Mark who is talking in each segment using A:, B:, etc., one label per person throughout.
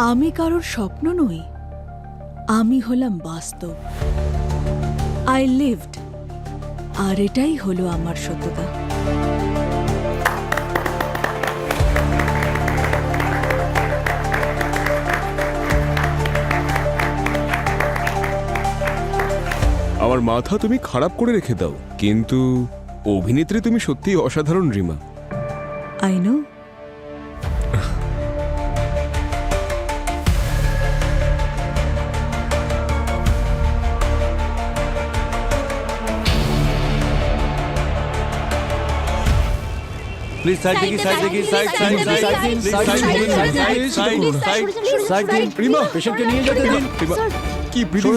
A: আমি কারোর স্বপ্ন নই, আমি হলাম বাস্তব। আই লিভড, আর এটাই হলো আমার সত্যতা।
B: আমার মাথা তুমি খারাপ করে রেখে দাও, কিন্তু অভিনেত্রী তুমি সত্যিই অসাধারণ Rima.
A: I know.
C: Please side দেখি, সাইড দেখি, সাইড সাইড সাইড সাইড দিন।
B: রিমা,
C: পেশেন্টকে নিয়ে যেতে দিন।
B: রিমা, কি ব্রিদিং?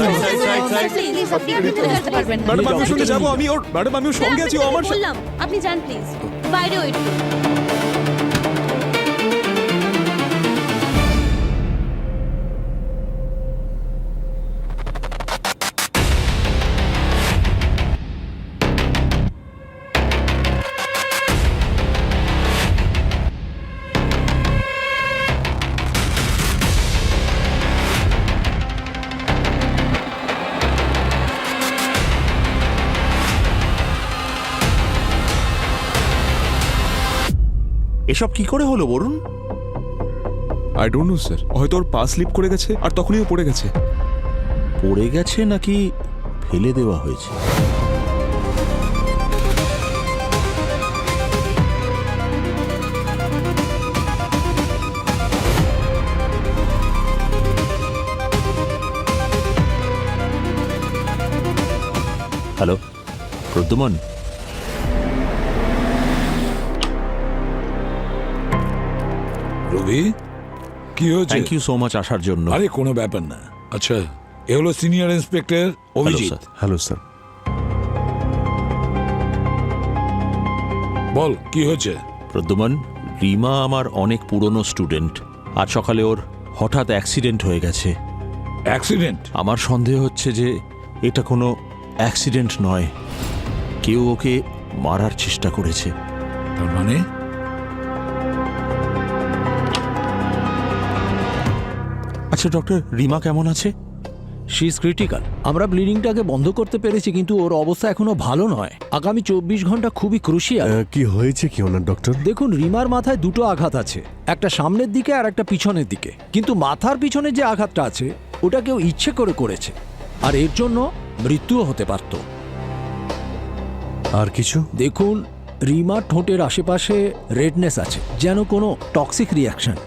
B: ম্যাডাম আমি ওর সঙ্গে যাবো, ম্যাডাম আমি ওর সঙ্গে আছি, ও আমার
D: বললাম আপনি যান প্লিজ, বাইরে ওয়েট করুন।
C: এসব কি করে হলো বলুন?
B: আই ডোন্ট নো স্যার, হয়তো ওর পা স্লিপ করে গেছে আর তখনই ও পড়ে গেছে।
C: পড়ে গেছে নাকি ফেলে দেওয়া হয়েছে? হ্যালো প্রদ্যুমন,
E: রবি, কি হয়েছে?
C: থ্যাংক ইউ সো মাচ আসার জন্য।
E: আরে কোনো ব্যাপার না। আচ্ছা, এ হলো senior inspector Abhijit.
B: Hello sir.
E: বল কি হয়েছে?
C: প্রদ্যুমন, রিমা আমার অনেক পুরনো স্টুডেন্ট। আজ সকালে ওর হঠাৎ অ্যাক্সিডেন্ট হয়ে গেছে।
E: অ্যাক্সিডেন্ট?
C: আমার সন্দেহ হচ্ছে যে এটা কোনো অ্যাক্সিডেন্ট নয়, কেউ ওকে মারার চেষ্টা করেছে।
E: তার মানে?
C: আচ্ছা ডক্টর, রিমা কেমন আছে?
F: She is critical. আমরা ব্লিডিংটাকে বন্ধ করতে পেরেছি, কিন্তু ওর অবস্থা এখনো ভালো নয়। আগামী 24 ঘন্টা খুবই ক্রুশিয়াল।
G: কি হয়েছে কি ওনার ডক্টর?
F: দেখুন, রিমার মাথায় দুটো আঘাত আছে, একটা সামনের দিকে আর একটা পিছনের দিকে। কিন্তু মাথার পিছনে যে আঘাতটা আছে ওটা কেউ ইচ্ছে করে করেছে, আর এর জন্য মৃত্যুও হতে পারত।
G: আর কিছু?
F: দেখুন, রিমার ঠোঁটের আশেপাশে রেডনেস আছে, যেন কোনো টক্সিক রিয়াকশন।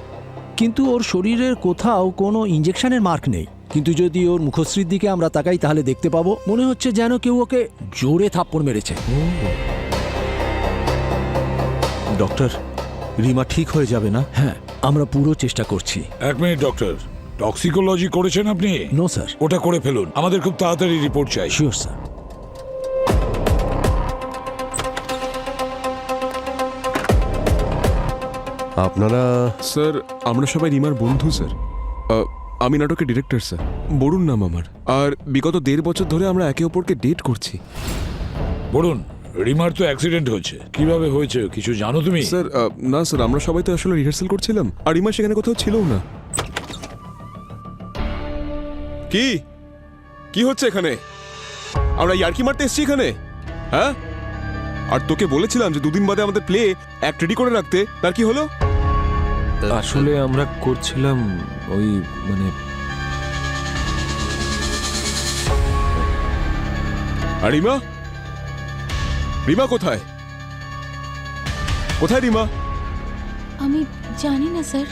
F: কিন্তু ওর শরীরের কোথাও কোনো ইঞ্জেকশনের মার্ক নেই। কিন্তু যদি ওর মুখশ্রীর দিকে আমরা তাকাই তাহলে দেখতে পাবো মনে হচ্ছে যেন কেউ ওকে জোরে থাপ্পড় মেরেছে।
C: ডক্টর, রিমা ঠিক হয়ে যাবে না?
F: হ্যাঁ, আমরা পুরো চেষ্টা করছি।
E: এক মিনিট ডক্টর, টক্সিকোলজি করেছেন আপনি?
F: No sir.
E: ওটা করে ফেলুন, আমাদের খুব তাড়াতাড়ি রিপোর্ট চাই।
F: Sure sir.
G: আপনারা?
B: স্যার আমরা সবাই রিমার বন্ধু স্যার। আমি নাটকের ডিরেক্টর স্যার, বরুণ নাম আমার। আর বিগত 1.5 বছর ধরে আমরা একে অপরকে ডেট করছি।
E: বলুন, রিমার তো অ্যাক্সিডেন্ট হয়েছে, কিভাবে হয়েছে কিছু জানো তুমি?
B: স্যার না স্যার, আমরা সবাই তো আসলে রিহার্সাল করছিলাম, আর রিমা সেখানে কোথাও ছিলও না। কি কি হচ্ছে এখানে? আমরা ইয়ার্কি মারতে এসেছি এখানে, হ্যাঁ? আর তোকে বলেছিলাম যে 2 দিন বাদে আমাদের প্লে অ্যাক্ট রেডি করে রাখতে, তার কি হলো?
H: আসলে আমরা করছিলাম ওই মানে
B: আর রিমা? রিমা কোথায়? কোথায় রিমা?
D: আমি জানি না স্যার।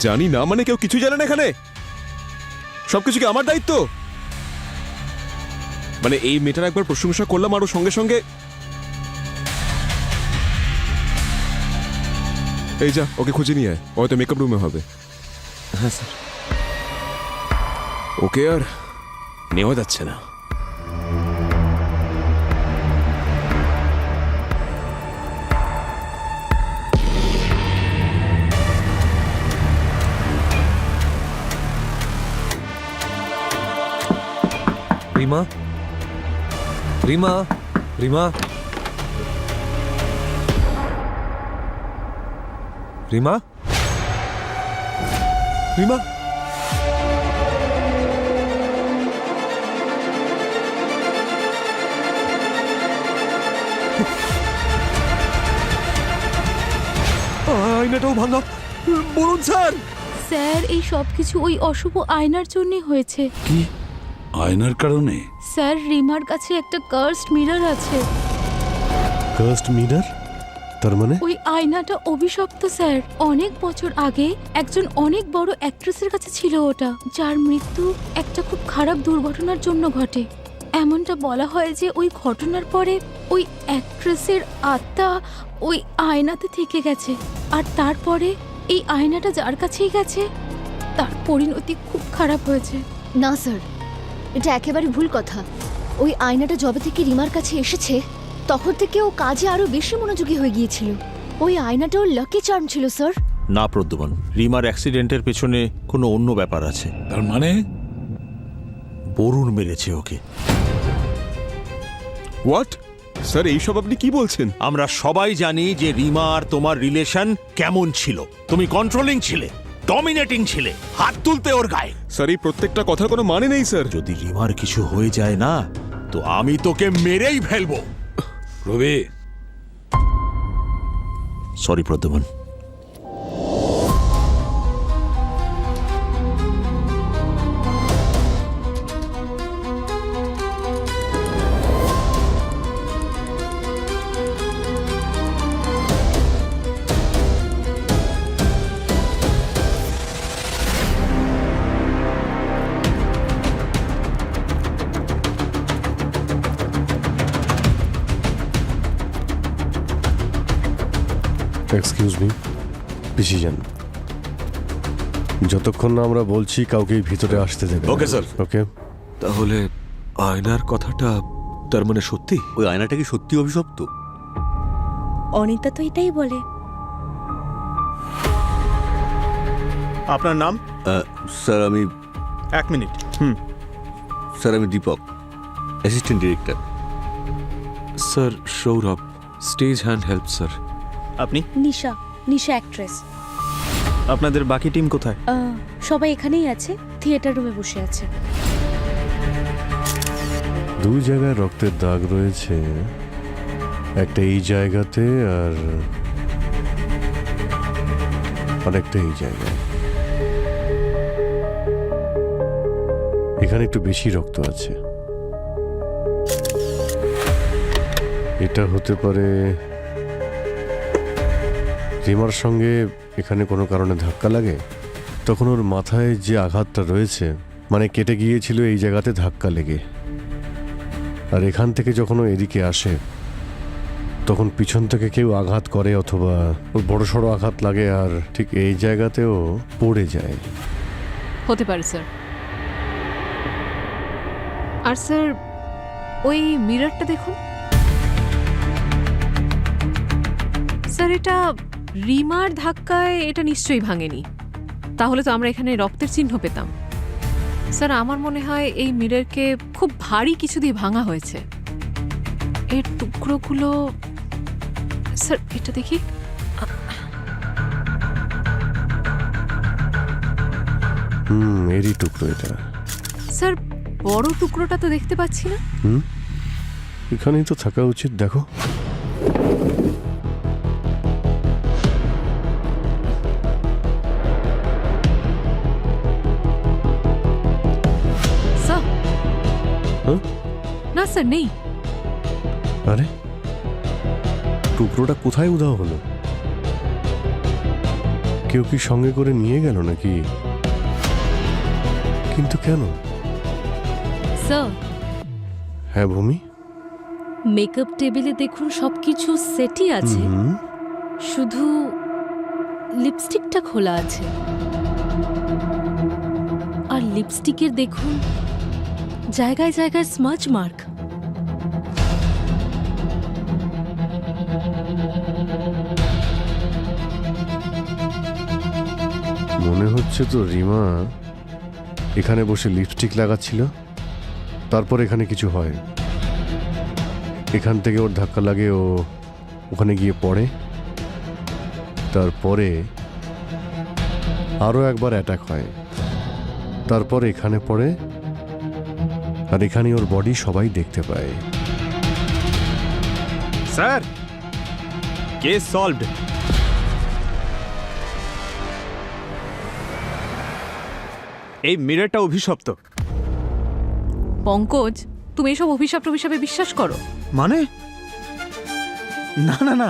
B: জানি না মানে কেউ কিছু জানে না এখানে? সবকিছু কি আমার দায়িত্ব? মানে এই মেয়েটার একবার প্রশংসা করলাম আর ওর সঙ্গে সঙ্গে এই যা ওকে খুঁজে নিয়ে আয়, ও হয়তো মেকআপ রুমে হবে।
H: হ্যাঁ স্যার।
B: ওকে আর নেওয়া যাচ্ছে না।
H: রিমা, রিমা, রিমা, রিমা,
G: রিমা আয়নাটাও ভাঙা। বলুন স্যার।
D: স্যার এই সব কিছু ওই অশুভ আয়নার জন্যই হয়েছে।
E: কি আয়নার কারণে?
D: স্যার রিমার কাছে একটা কার্সড মিরর আছে।
G: Cursed mirror? তার মানে
D: ওই আয়নাটা অভিশপ্ত স্যার। অনেক বছর আগে একজন অনেক বড় অ্যাক্ট্রেসের কাছে ছিল ওটা, যার মৃত্যু একটা খুব খারাপ দুর্ঘটনার জন্য ঘটে। এমনটা বলা হয় যে ওই ঘটনার পরে ওই অ্যাক্ট্রেসের আত্মা ওই আয়নাতে থেকে গেছে, আর তারপরে এই আয়নাটা যার কাছেই গেছে তার পরিণতি খুব খারাপ হয়েছে।
I: না স্যার, এটা একেবারে ভুল কথা। ওই আয়নাটা যবে থেকে রিমার কাছে এসেছে তখন থেকে ও কাজে আরো বেশি মনোযোগী হয়ে গিয়েছিল। ওই আয়নাটা ওর লাকি চার্ম ছিল স্যার।
C: না প্রদ্যুমন, রিমার অ্যাক্সিডেন্টের পেছনে কোনো অন্য ব্যাপার আছে।
E: তার মানে
C: বরুণ মেরেছে ওকে।
B: হোয়াট স্যার, এইসব আপনি কি বলছেন?
C: আমরা সবাই জানি যে রিমা আর তোমার রিলেশন কেমন ছিল। তুমি কন্ট্রোলিং ছিলে, ডমিনেটিং ছিলে, হাত তুলতে ওর গায়ে।
B: স্যার, এই প্রত্যেকটা কথার কোনো মানে নেই স্যার।
C: যদি রিমার কিছু হয়ে যায় না, তো আমি তোকে মেরেই ফেলবো।
E: রবি,
C: সরি প্রদ্যুমন।
G: এক্সকিউজ মি, পিছিয়ে যান। যতক্ষণ না আমরা বলছি কাউকেই ভিতরে আসতে দেবে।
C: Okay sir.
G: ওকে।
H: তাহলে আয়নার কথাটা তার মানে সত্যি?
J: ওই আয়নাটা কি সত্যি অভিশপ্ত?
A: অনিতা তো এটাই বলে।
J: আপনার নাম? স্যার আমি 1 মিনিট। স্যার আমি Deepak, assistant director.
H: Sir Sourav, stage hand help sir.
J: আপনি?
D: নিশা, নিশা অ্যাক্ট্রেস।
J: আপনাদের বাকি টিম কোথায়?
D: সবাই এখানেই আছে, থিয়েটার রুমে বসে আছে।
G: দুই জায়গায় রক্তের দাগ রয়েছে, একটা এই জায়গাতে আর আরেকটা এই জায়গায়। এখানে একটু বেশি রক্ত আছে। এটা হতে পারে রিমার সঙ্গে এখানে কোনো কারণে ধাক্কা লাগে, তখন ওর মাথায় যে আঘাতটা রয়েছে, মানে কেটে গিয়েছিল এই জায়গাতে ধাক্কা লেগে, আর এখান থেকে যখন ও এদিকে আসে তখন পিছন থেকে কেউ আঘাত করে অথবা ওর বড় সড়ো আঘাত লাগে আর ঠিক এই জায়গাতেও পড়ে যায়।
K: হতে পারে স্যার। আর স্যার ওই মিররটা দেখুন স্যার, এটা রিমার ধাক্কায় এটা নিশ্চয়ই ভাঙেনি, তাহলে তো আমরা এখানে রক্তের চিহ্ন পেতাম। স্যার আমার মনে হয় এই মিররকে খুব ভারী কিছু দিয়ে ভাঙা হয়েছে। এর টুকরোগুলো স্যার, এটা দেখি।
G: এরই টুকরো এটা।
K: স্যার বড় টুকরোটা তো দেখতে পাচ্ছি না।
G: এখানেই তো থাকা উচিত। দেখো,
K: স্যার না স্যার, নেই।
G: আরে টুকরোটা কোথায় উধাও হলো? কেউ কি সঙ্গে করে নিয়ে গেল নাকি? কিন্তু কেন?
D: স্যার,
G: হ্যাঁ ভূমি?
D: মেকআপ টেবিলে দেখুন সবকিছু সেটই আছে, শুধু লিপস্টিকটা খোলা আছে। আর লিপস্টিকের দেখুন জায়গায় জায়গায় স্মাচ মার্ক।
G: মনে হচ্ছে তো রিমা এখানে বসে লিপস্টিক লাগাচ্ছিল, তারপর এখানে কিছু হয়, এখান থেকে ওর ধাক্কা লাগে, ও ওখানে গিয়ে পড়ে, তারপরে আরও একবার অ্যাটাক হয়, তারপর এখানে পড়ে, আর এখানে ওর বডি সবাই দেখতে পায়।
J: Sir, case solved. এই মিররটা অভিশপ্ত।
K: পঙ্কজ, তুমি এসব অভিশাপ টভিশাপে বিশ্বাস করো?
J: মানে? না না না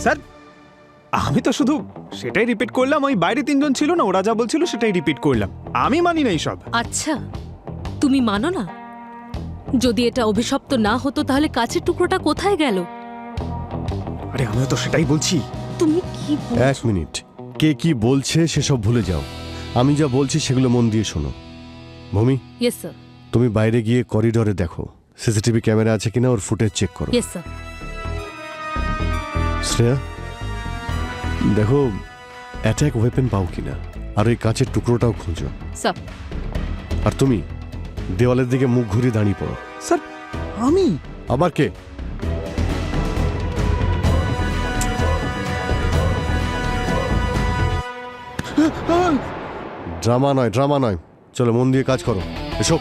J: স্যার, আমি তো শুধু সেটাই রিপিট করলাম। ওই বাইরে তিনজন ছিল না, ওরা যা বলছিল সেটাই রিপিট করলাম। আমি মানি না এইসব।
L: আচ্ছা, তুমি মানো না? যদি এটা অভিশপ্ত না হতো তাহলে কাছের টুকরোটা কোথায় গেল?
J: আরে আমিও তো সেটাই বলছি।
L: তুমি কি
G: এক মিনিট, কে কি বলছে সেসব ভুলে যাও, আমি যা বলছি সেগুলো মন দিয়ে শোনো। ভূমি,
L: ইয়েস স্যার।
G: তুমি বাইরে গিয়ে করিডোরে দেখো সিসিটিভি ক্যামেরা আছে কিনা, ওর ফুটেজ চেক করো।
L: Yes sir.
G: শ্রেয়া, দেখো অ্যাটাক ওয়েপেন পাও কিনা, আর ওই কাচের টুকরোটাও খুঁজো।
K: স্যার।
G: আর তুমি দেওয়ালের দিকে মুখ ঘুরিয়ে দাঁড়িয়ে পড়ো।
J: স্যার, আমি?
G: আবার কে? ড্রামা নয়, ড্রামা নয়, চলো মন দিয়ে কাজ করো, এসো।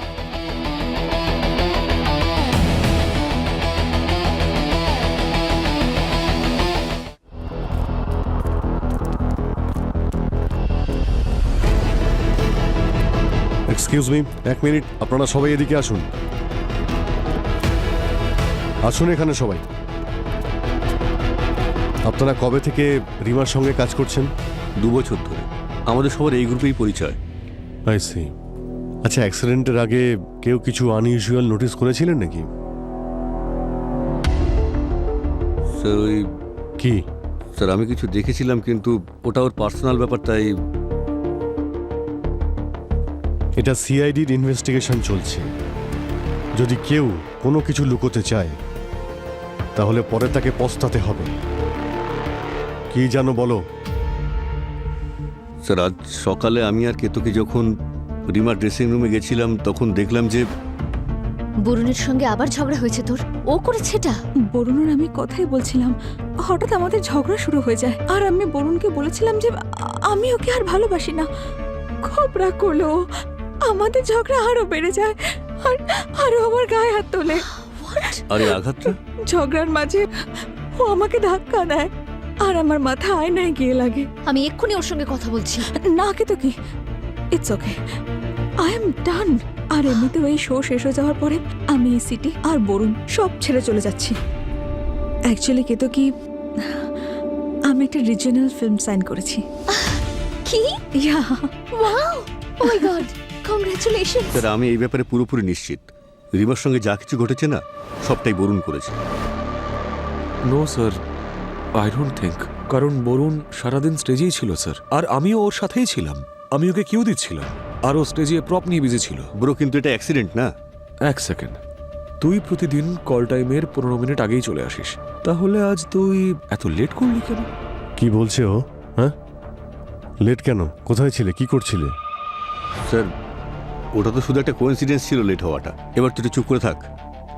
G: এক্সকিউজ মি, এক মিনিট, আপনারা সবাই এদিকে আসুন। আসুন এখানে সবাই। আপনারা কবে থেকে রিমার সঙ্গে কাজ করছেন?
C: 2 বছর ধরে। আমাদের সবার এই গ্রুপেই পরিচয়।
G: I see. আচ্ছা, অ্যাক্সিডেন্টের আগে কেউ কিছু আনইউজুয়াল নোটিস করেছিলেন নাকি?
C: স্যার ওই
G: কি?
C: স্যার আমি কিছু দেখেছিলাম, কিন্তু ওটা ওর পার্সোনাল ব্যাপার, তাই।
G: এটা সিআইডির ইনভেস্টিগেশন চলছে। যদি কেউ কোনো কিছু লুকোতে চায় তাহলে পরে তাকে পস্তাতে হবে। কি জানো বলো?
C: স্যার আজ সকালে আমি আর কেতকি যখন রিমার ড্রেসিং রুমে গেছিলাম তখন দেখলাম যে
I: বরুণের সঙ্গে আবার ঝগড়া হয়েছে তোর। ও করেছে এটা?
A: বরুণের আমি কথাই বলছিলাম, হঠাৎ আমাদের ঝগড়া শুরু হয়ে যায়। আর আমি বরুণকে বলেছিলাম যে আমি ওকে আর ভালোবাসি না। খুব রাগ করলো, আমাদের ঝগড়া আরো বেড়ে যায়, আর আরো আমার গায়ে হাত তোলে।
C: আরে আঘাতটা?
A: ঝগড়ার মাঝে ও আমাকে ধাক্কা দেয়, আর আমার মাথা আয়নায় গিয়ে লাগে।
I: আমি এক্ষুনি ওর সঙ্গে কথা বলছি।
A: না কে তো কি, it's okay, I am done. আর এমনিতেও এই শো শেষ হয়ে যাওয়ার পরে আমি এই সিটি আর বরুণ সব ছেড়ে চলে যাচ্ছি। অ্যাকচুয়ালি কে তো কি, আমি একটা রিজিওনাল ফিল্ম সাইন করেছি।
I: কি?
A: ইয়া,
I: ওয়াও, ও মাই গড, কংগ্রাচুলেশনস।
C: স্যার আমি এই ব্যাপারে পুরোপুরি নিশ্চিত। রিমার সঙ্গে যা কিছু ঘটেছে না, সবটাই বরুণ করেছে।
H: No sir, I don't think. কারণ বরুণ সারাদিন স্টেজেই ছিল স্যার, আর আমিও ওর সাথেই ছিলাম। আমি ওকে কিউ দিচ্ছিলাম, আর ও স্টেজে প্রপ নিয়ে বিজি ছিল।
C: ব্রো, কিন্তু এটা অ্যাক্সিডেন্ট না।
H: 1 সেকেন্ড, তুই প্রতিদিন কল টাইমের 15 মিনিট আগেই চলে আসিস, তাহলে আজ তুই এত লেট করলি কেন?
G: কি বলছে ও? হ্যাঁ, লেট কেন? কোথায় ছিলে? কি করছিলে?
C: স্যার ওটা তো শুধু একটা কোইন্সিডেন্স ছিল লেট হওয়াটা। এবার তুই চুপ করে থাক।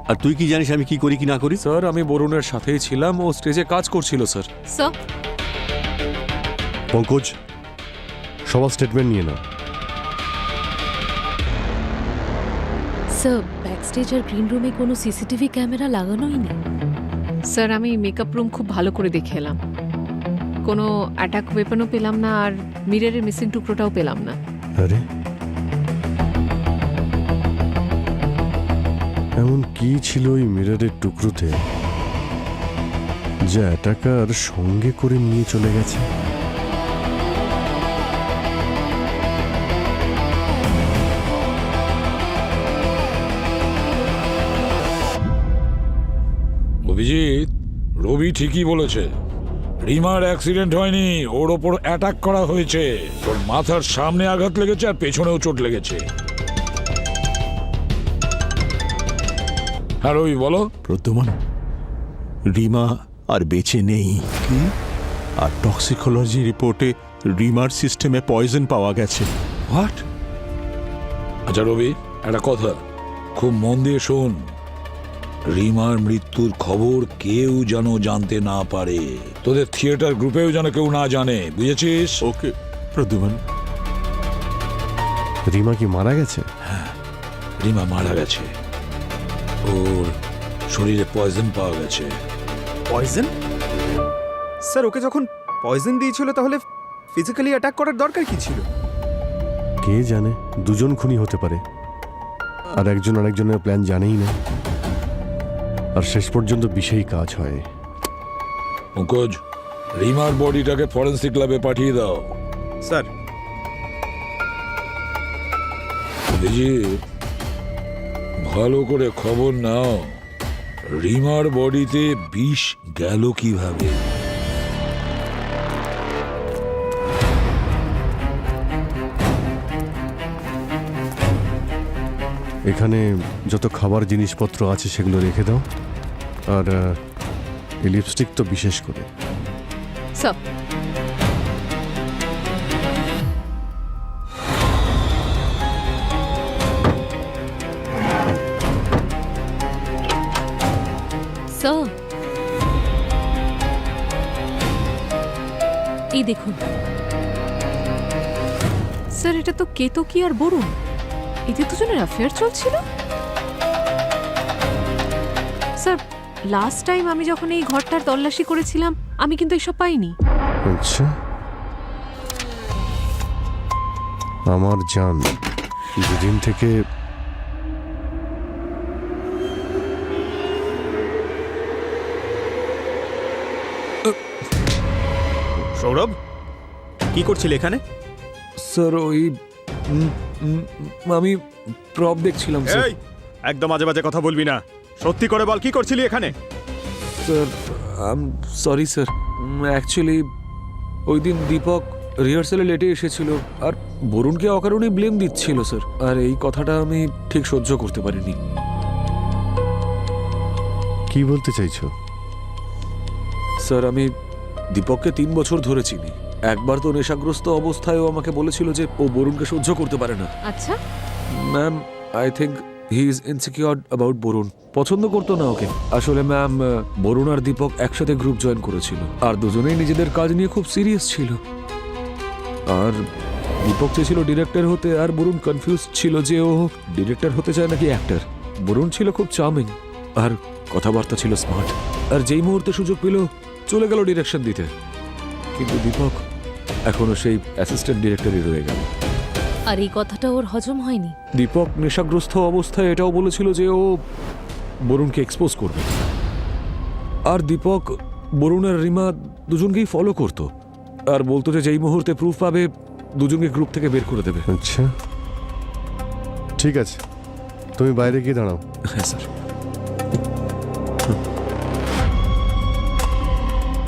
C: আর তুই কি জানিস আমি কি করি কি না করি?
H: স্যার আমি বরুণের সাথেই ছিলাম, ও স্টেজে কাজ করছিল স্যার।
K: স্যার।
G: পঙ্কজ, সবার স্টেটমেন্ট নিয়ে নাও।
L: স্যার, ব্যাকস্টেজ আর গ্রিন রুমে কোনো সিসিটিভি ক্যামেরা লাগানোই নেই।
K: স্যার আমি মেকআপ রুম খুব ভালো করে দেখে এলাম, কোনো অ্যাটাক ওয়েপনও পেলাম না, আর মিররের মিসিং টুকরোটাও পেলাম না।
G: আরে এমন কি ছিল ওই মিররের টুকরোতে যা অ্যাটাকার সঙ্গে করে নিয়ে চলে গেছে?
E: অভিজিৎ, রবি ঠিকই বলেছে। রিমার অ্যাক্সিডেন্ট হয়নি, ওর ওপর অ্যাটাক করা হয়েছে। ওর মাথার সামনে আঘাত লেগেছে আর পেছনেও চোট লেগেছে। হ্যাঁ রবি, বলো।
C: প্রদ্যুমান, রিমা আর বেঁচে নেই। কি? আর টক্সিকোলজি রিপোর্টে রিমার সিস্টেমে পয়জন পাওয়া গেছে।
E: হোয়াট? আচ্ছা রবি, একটা কথা খুব মন দিয়ে শোন। রিমার মৃত্যুর খবর কেউ যেন জানতে না পারে, তোদের থিয়েটার গ্রুপেও যেন কেউ না জানে, বুঝেছিস?
C: ওকে প্রদ্যুমান,
G: রিমা কি মারা গেছে?
E: রিমা মারা গেছে, ওর শরীরে পয়জন পাওয়া গেছে।
J: পয়জন? স্যার ওকে যখন পয়জন দিয়েছিল তাহলে ফিজিক্যালি অ্যাটাক করার দরকার কি ছিল?
G: কে জানে, দুজন খুনি হতে পারে, আর একজন আরেকজনের প্ল্যান জানেই না, আর শেষ পর্যন্ত বিষেই কাজ হয়।
E: পঙ্কজ, রিমার বডিটাকে ফরেন্সিক ল্যাবে পাঠিয়ে দাও।
J: স্যার
E: অভিজিৎ, ভালো করে খবর নাও, রিমার বডিতে বিষ গেল কিভাবে?
G: এখানে যত খাবার জিনিসপত্র আছে সেগুলো রেখে দাও, আর এই লিপস্টিক তো বিশেষ করে।
K: স্যার,
L: স্যার, এই দেখুন।
K: স্যার এটা তো কেতকী আর বরুণ, এদের দুজনের অ্যাফেয়ার চলছিল। স্যার, লাস্ট টাইম আমি যখন এই ঘরটার তল্লাশি করেছিলাম আমি কিন্তু এসব পাইনি।
G: আচ্ছা, আমার জান দুদিন থেকে
J: সৌরভ কি করছিলে এখানে?
H: স্যার ওই আমি প্রপ দেখছিলাম স্যার।
J: এই একদম আজে বাজে কথা বলবি না, সত্যি করে বল কি করছিলি এখানে?
H: স্যার সরি স্যার, অ্যাকচুয়ালি ওই দিন দীপক রিহার্সালে লেটে এসেছিল আর বরুণকে অকারণেই ব্লেম দিচ্ছিল স্যার, আর এই কথাটা আমি ঠিক সহ্য করতে পারিনি।
G: কি বলতে চাইছো?
H: স্যার আমি দীপককে 3 বছর ধরে চিনি। একবার তো নেশাগ্রস্ত অবস্থায় ও আমাকে বলেছিল যে ও বরুণকে সহ্য করতে পারে না।
K: আচ্ছা,
H: ma'am I think he is insecured about Varun, পছন্দ করতো না ওকে। আসলে ম্যাম বরুণ আর দীপক একসাথে গ্রুপ জয়েন করেছিল আর দুজনেই নিজেদের কাজ নিয়ে খুব সিরিয়াস ছিল। আর দীপক চেয়েছিল ডিরেক্টর হতে আর বরুণ কনফিউজ ছিল যে ও ডিরেক্টর হতে চায় নাকি অ্যাক্টর। বরুণ ছিল খুব চার্মিং আর কথাবার্তা ছিল স্মার্ট, আর যেই মুহূর্তে সুযোগ পেল চলে গেল ডিরেকশন দিতে। কিন্তু দীপক এখনো সেই অ্যাসিস্ট্যান্ট ডিরেক্টরই রয়ে গেল।
L: আর এই কথাটা ওর হজম হয়নি।
H: দীপক নেশাগ্রস্ত অবস্থায় এটাও বলেছিল যে ও বরুণকে এক্সপোজ করবে, আর দীপক বরুণ আর রিমা দুজনকেই ফলো করত আর বলতো যে যেই মুহূর্তে প্রুফ পাবে দুজনকে গ্রুপ থেকে বের করে দেবে।
G: আচ্ছা ঠিক আছে, তুমি বাইরে গিয়ে দাঁড়াও।
H: হ্যাঁ স্যার।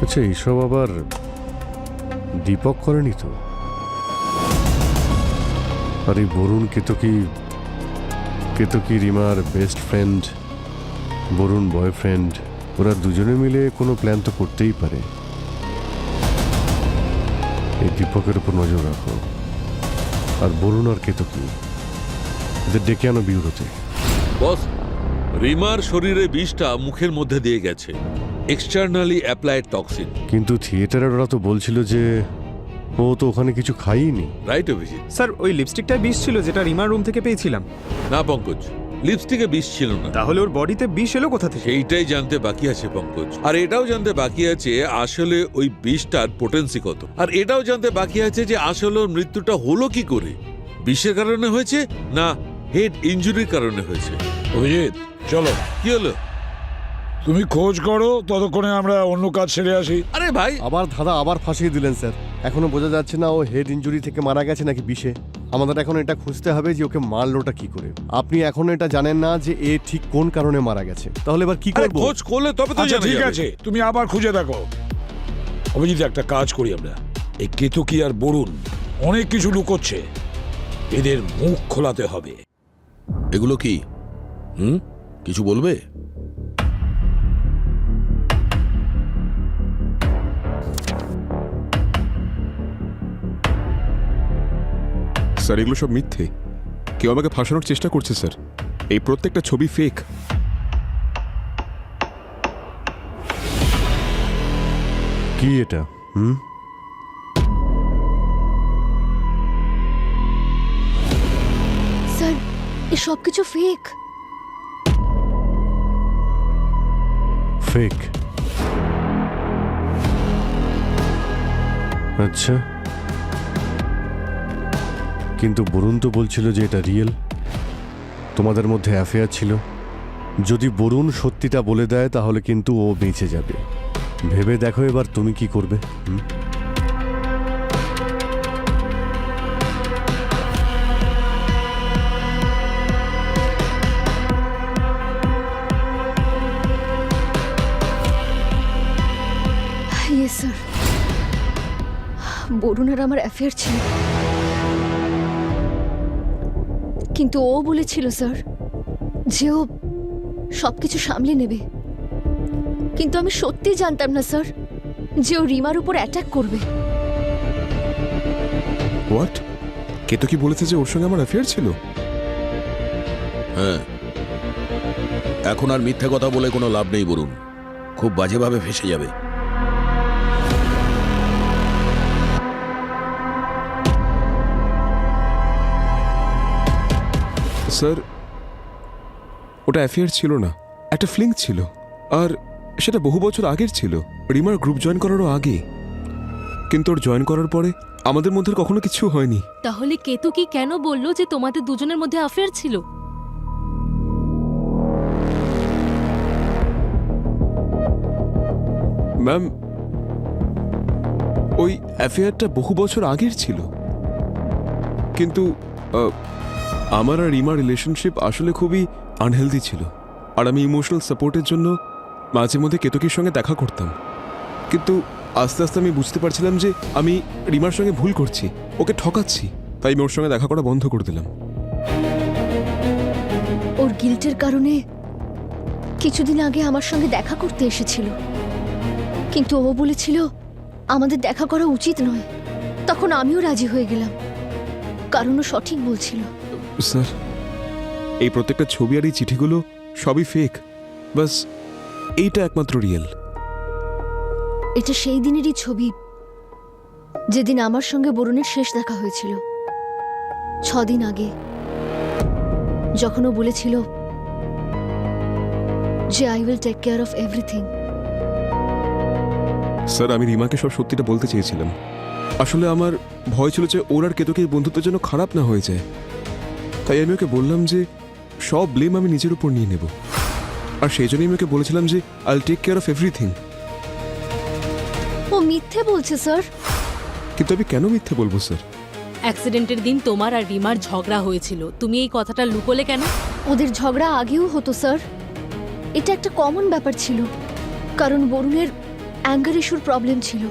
G: আচ্ছা, এইসব আবার দীপক করেনি তো? আর এই বরুণ কেতকী রিমার বেস্ট ফ্রেন্ড, বরুণ বয়ফ্রেন্ড, ওরা দুজনে মিলে কোনো প্ল্যান তো করতেই পারে। এই দীপকের উপর নজর রাখো, আর বরুণ আর কেতকী এদের ডেকে আনো বিউরোতে।
M: বস, রিমার শরীরে বিষটা মুখের মধ্যে দিয়ে গেছে, এক্সটার্নালি অ্যাপ্লাইড টক্সিন।
G: কিন্তু থিয়েটারের ওরা তো বলছিল যে ও তো ওখানে কিছু খাইনি।
M: রাইট অভিজিৎ।
J: স্যার ওই লিপস্টিকটায় বিষ ছিল যেটা রিমার রুম থেকে পেয়েছিলাম।
M: না পঙ্কজ, লিপস্টিকে বিষ ছিল না।
J: তাহলে ওর বডিতে বিষ এলো কোথা থেকে?
M: সেইটাই জানতে বাকি আছে পঙ্কজ, আর এটাও জানতে বাকি আছে আসলে ওই বিষটার পোটেন্সি কত, আর এটাও জানতে বাকি আছে যে আসলে ওর মৃত্যুটা হলো কি করে, বিষের কারণে হয়েছে না হেড ইনজুরির কারণে হয়েছে।
E: অভিজিৎ চলো।
M: কি হলো?
E: তুমি খোঁজ করো, ততক্ষণে আমরা অন্য কাজ সেরে আসি।
M: আরে ভাই,
G: আবার দাদা আবার ফাঁসিয়ে দিলেন স্যার। এখনো বোঝা যাচ্ছে না ও হেড ইনজুরি থেকে মারা গেছে নাকি বিষে। আমাদের এখন এটা খুঁজতে হবে যে ওকে মারলোটা কি করে। আপনি এখনো এটা জানেন না যে এ ঠিক কোন কারণে মারা গেছে, তাহলে এবার কি
M: আরে
G: করব?
M: খোঁজ করলে তবে তো
E: আচ্ছা
M: জানা
E: ঠিক
M: যাবে।
E: আছে, তুমি আবার খুঁজে দেখো। অভিজিৎ একটা কাজ করি আমরা, এই কেতকী আর বরুণ অনেক কিছু লুকোচ্ছে, এদের মুখ খোলাতে হবে।
M: এগুলো কি? কিছু বলবে?
B: স্যার এগুলো সব মিথ্যে, কেউ আমাকে ফাঁসানোর চেষ্টা করছে স্যার। এই প্রত্যেকটা ছবি ফেক।
G: কি এটা?
I: সবকিছু ফেক।
G: ফেক? আচ্ছা, কিন্তু বরুণ তো বলছিল যে এটা রিয়েল, তোমাদের মধ্যে অ্যাফেয়ার ছিল। যদি বরুণ সত্যিটা বলে দেয় তাহলে কিন্তু ও বেঁচে যাবে। ভেবে দেখো এবার তুমি কি করবে।
I: ইয়েস স্যার, বরুণ আর আমার অ্যাফেয়ার ছিল, কিন্তু ও বলেছিল স্যার যে ও সবকিছু সামলে নেবে। কিন্তু আমি সত্যি জানতাম না স্যার যে ও রিমার উপর অ্যাটাক করবে।
B: হোয়াট? কেতো কি বলেছে যে ওর সঙ্গে আমার অ্যাফেয়ার ছিল?
N: হ্যাঁ, এখন আর মিথ্যে কথা বলে কোনো লাভ নেই বরুণ, খুব বাজেভাবে ফেসে যাবে।
B: স্যার, ওটা অ্যাফেয়ার ছিল না, একটা ফ্লিং ছিল, আর সেটা বহু বছর আগের ছিল, রিমার গ্রুপ জয়েন করারও আগে। কিন্তু ওর জয়েন করার পরে আমাদের মধ্যে কখনো কিছু হয়নি।
L: তাহলে কেতু কি কেন বললো যে তোমাদের দুজনের মধ্যে অ্যাফেয়ার ছিল?
B: ম্যাম, ওই অ্যাফেয়ারটা বহু বছর আগের ছিল, কিন্তু আমার আর রিমার রিলেশনশিপ আসলে খুবই আনহেলদি ছিল। আর আমি ইমোশনাল সাপোর্টের জন্য মাঝে মধ্যে কেতকীর সঙ্গে দেখা করতাম, কিন্তু আস্তে আস্তে আমি বুঝতে পারছিলাম যে আমি রিমার সঙ্গে ভুল করছি, ওকে ঠকাচ্ছি, তাই আমি ওর সঙ্গে দেখা করা বন্ধ করে দিলাম।
I: ওর গিল্টের কারণে কিছুদিন আগে আমার সঙ্গে দেখা করতে এসেছিল, কিন্তু ও বলেছিল আমাদের দেখা করা উচিত নয়। তখন আমিও রাজি হয়ে গেলাম, কারণ ও সঠিক বলছিল।
B: স্যার, এই প্রত্যেকটা ছবি আর এই চিঠিগুলো সবই ফেক, বাস এইটা একমাত্র রিয়েল।
I: এটা সেই দিনেরই ছবি যেদিন আমার সঙ্গে বরুণের শেষ দেখা হয়েছিল, 6 দিন আগে, যখন ও বলেছিল যে I will take care of everything.
B: Sir, আমি রিমাকে সব সত্যিটা বলতে চেয়েছিলাম। আসলে আমার ভয় ছিল যে ওর আর কেতকীর বন্ধুত্বের জন্য খারাপ না হয়ে যায়, তাই আমি ওকে বললাম যে সব ব্লেম আমি নিজের উপর নিয়ে নেব, আর সেই জন্যই আমি ওকে বলেছিলাম যে I will take care of everything.
I: ও মিথ্যে বলছে স্যার।
B: কিন্তু আমি কেন মিথ্যে বলবো স্যার?
L: অ্যাক্সিডেন্টের দিন তোমার আর রিমার ঝগড়া হয়েছিল, তুমি এই কথাটা লুকোলে কেন?
I: ওদের ঝগড়া আগেও হতো স্যার, এটা একটা কমন ব্যাপার ছিল, কারণ বরুণের অ্যাঙ্গার ইস্যুর প্রবলেম ছিল।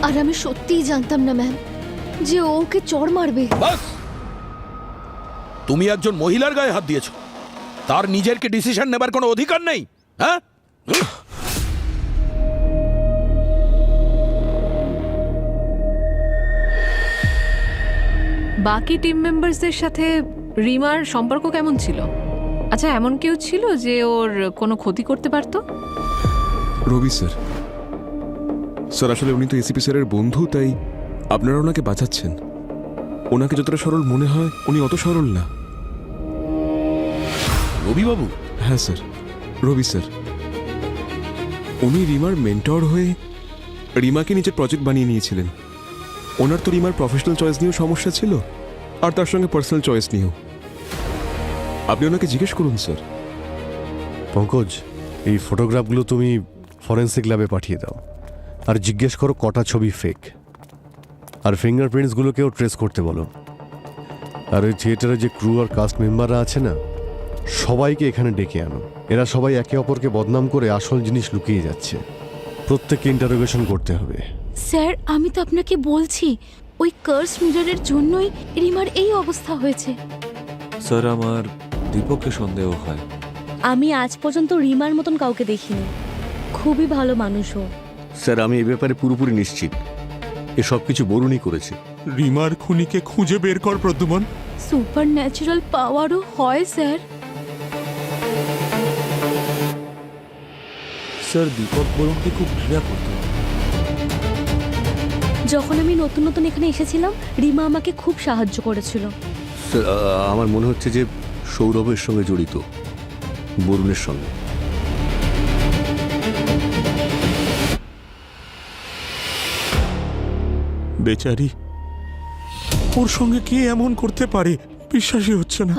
I: আর আমি সত্যিই জানতাম না ম্যাম যে ও ওকে চড় মারবে।
N: বাস, তুমি একজন মহিলার গায়ে হাত দিয়েছো, তার নিজের কি ডিসিশন নেবার কোনো অধিকার নেই? হ্যাঁ,
K: বাকি টিম মেম্বারসদের সাথে রিমার সম্পর্ক কেমন ছিল? আচ্ছা, এমন কেউ ছিল যে ওর কোনো ক্ষতি করতে পারতো?
B: রবি স্যার। স্যার, আসলে উনি তো এসিপি স্যারের বন্ধু, তাই আপনারা ওনাকে বাঁচাচ্ছেন। ওনাকে যতটা সরল মনে হয় উনি অত সরল না।
N: রবিবাবু?
B: হ্যাঁ স্যার, রবি স্যার। উনি রিমার মেন্টর হয়ে রিমাকে নিজের প্রজেক্ট বানিয়ে নিয়েছিলেন। ওনার তো রিমার প্রফেশনাল চয়েস নিয়েও সমস্যা ছিল, আর তার সঙ্গে পার্সোনাল চয়েস নিয়েও। আপনি ওনাকে জিজ্ঞেস করুন স্যার।
G: পঙ্কজ, এই ফটোগ্রাফগুলো তুমি ফরেন্সিক ল্যাবে পাঠিয়ে দাও, আর জিজ্ঞেস করো কটা ছবি ফেক, আর ফিঙ্গারপ্রিন্টসগুলোকেও ট্রেস করতে বলো। আর ওই থিয়েটারে যে ক্রু আর কাস্ট মেম্বাররা আছে না, সবাইকে এখানে ডেকে আনো। এরা সবাই একে অপরকে বদনাম করে আসল জিনিস লুকিয়ে যাচ্ছে, প্রত্যেককে ইন্টারোগেশন করতে হবে।
D: স্যার, আমি তো আপনাকে বলছি ওই কার্স মিররের জন্যই রিমার এই অবস্থা হয়েছে।
H: স্যার, আমার দীপককে সন্দেহ হয়।
L: আমি আজ পর্যন্ত রিমার মতন কাউকে দেখিনি, খুবই ভালো মানুষও।
C: স্যার, আমি এই ব্যাপারে পুরোপুরি নিশ্চিত এসব কিছু বরুণই করেছে। রিমার খুনিকে খুঁজে বের কর প্রদ্যুমন।
D: সুপার ন্যাচারাল পাওয়ারও হয় স্যার।
H: স্যার, দীপক বরুণকে খুব ঘৃণা করত।
L: যখন আমি নতুন নতুন এখানে এসেছিলাম, রিমা আমাকে খুব সাহায্য করেছিল।
G: স্যার আমার মনে হচ্ছে যে সৌরভের সঙ্গে জড়িত, বরুণের সঙ্গে।
C: বেচারি, ওর সঙ্গে কে এমন করতে পারে বিশ্বাসই হচ্ছে না।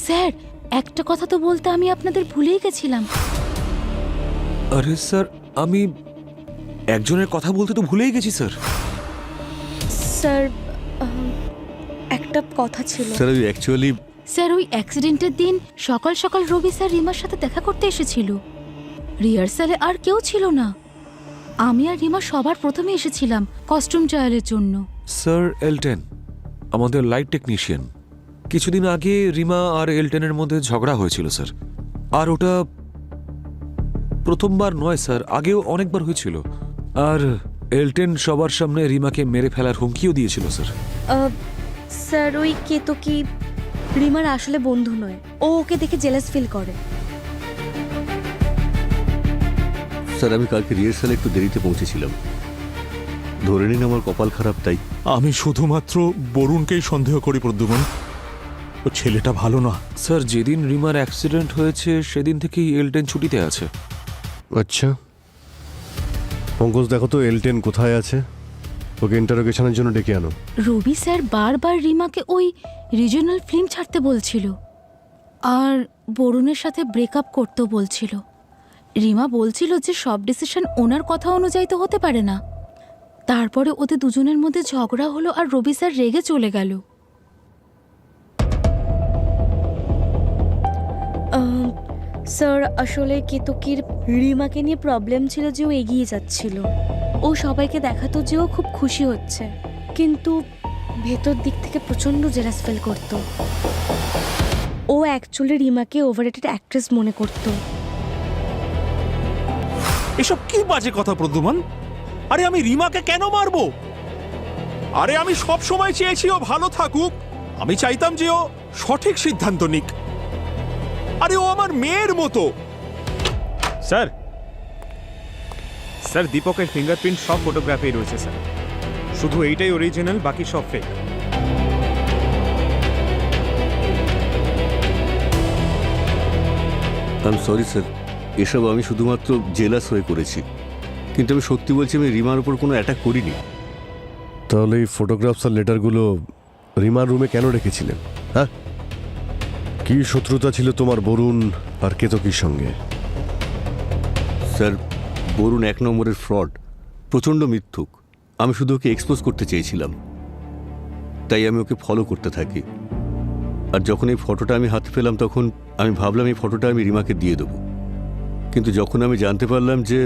D: স্যার একটা কথা তো বলতে আমি আপনাদের ভুলেই গেছিলাম।
H: আরে স্যার, আমি একজনের কথা বলতে তো ভুলেই গেছি স্যার।
I: স্যার একটা কথা ছিল।
G: স্যার ওই অ্যাকচুয়ালি
D: স্যার ওই অ্যাক্সিডেন্টের দিন সকাল সকাল রবি স্যার রিমার সাথে দেখা করতে এসেছিল। রিহার্সালে আর কেউ ছিল না। আমি আর রিমা সবার প্রথমে এসেছিলাম কস্টিউম ট্রায়ালের জন্য।
H: স্যার এলটেন, আমাদের লাইট টেকনিশিয়ান, কিছুদিন আগে রিমা আর এলটেনের মধ্যে ঝগড়া হয়েছিল স্যার। আর ওটা প্রথমবার নয় স্যার, আগেও অনেকবার হয়েছিল। আর এলটেন সবার সামনে রিমাকে মেরে ফেলার হুমকিও দিয়েছিল স্যার।
I: স্যার ওই কেতকী রিমার আসলে বন্ধু নয়, ও ওকে দেখে জেলাস ফিল করে।
G: স্যার আমি কালকে রিহার্সালে একটু দেরিতে পৌঁছেছিলাম, ধরে নিন আমার কপাল খারাপ তাই।
C: আমি শুধুমাত্র বরুণকেই সন্দেহ করি প্রদ্যুমন, ও ছেলেটা ভালো না।
H: স্যার যেদিন রিমার অ্যাক্সিডেন্ট হয়েছে সেদিন থেকেই এলটেন ছুটিতে আছে।
G: আচ্ছা পঙ্কজ, দেখো তো এলটেন কোথায় আছে, ওকে ইন্টারোগেশনের জন্য ডেকে আনো।
D: রবি স্যার বারবার রিমাকে ওই রিজিওনাল ফিল্ম ছাড়তে বলছিল আর বরুণের সাথে ব্রেকআপ করতেও বলছিল। রিমা বলছিল যে সব ডিসিশন ওনার কথা অনুযায়ী তো হতে পারে না। তারপরে ওদের দুজনের মধ্যে ঝগড়া হলো আর রবি স্যার রেগে চলে গেল।
I: স্যার আসলে কেতকীর রিমাকে নিয়ে প্রবলেম ছিল যে ও এগিয়ে যাচ্ছিল, ও সবাইকে দেখাতো যে ও খুব খুশি হচ্ছে, কিন্তু ভেতর দিক থেকে প্রচণ্ড জেলাস ফিল করত। ও অ্যাকচুয়ালি রিমাকে ওভাররেটেড অ্যাক্ট্রেস মনে করত।
C: এসব কি বাজে কথা প্রদ্যুমন? আরে আমি রিমাকে কেন মারবো? আরে আমি সব সময় চেয়েছি ও ভালো থাকুক, আমি চাইতাম যে ও সঠিক সিদ্ধান্ত নিক। আরে ও আমার মেয়ের মতো।
J: স্যার স্যার দীপকের ফিঙ্গারপ্রিন্ট সব ফটোগ্রাফি রয়েছে স্যার, শুধু এইটাই অরিজিনাল, বাকি সব fake.
G: I am sorry sir, এসব আমি শুধুমাত্র জেলাস হয়ে করেছি, কিন্তু আমি সত্যি বলছি আমি রিমার উপর কোনো অ্যাটাক করিনি। তাহলে এই ফটোগ্রাফস আর লেটারগুলো রিমার রুমে কেন রেখেছিলেন? হ্যাঁ, কি শত্রুতা ছিল তোমার বরুণ আর কেতকীর সঙ্গে? স্যার বরুণ এক নম্বরের ফ্রড, প্রচণ্ড মিথ্যুক। আমি শুধু ওকে এক্সপোজ করতে চেয়েছিলাম, তাই আমি ওকে ফলো করতে থাকি। আর যখন এই ফটোটা আমি হাতে পেলাম তখন আমি ভাবলাম এই ফটোটা আমি রিমাকে দিয়ে দেবো, কিন্তু যখন আমি জানতে পারলাম যে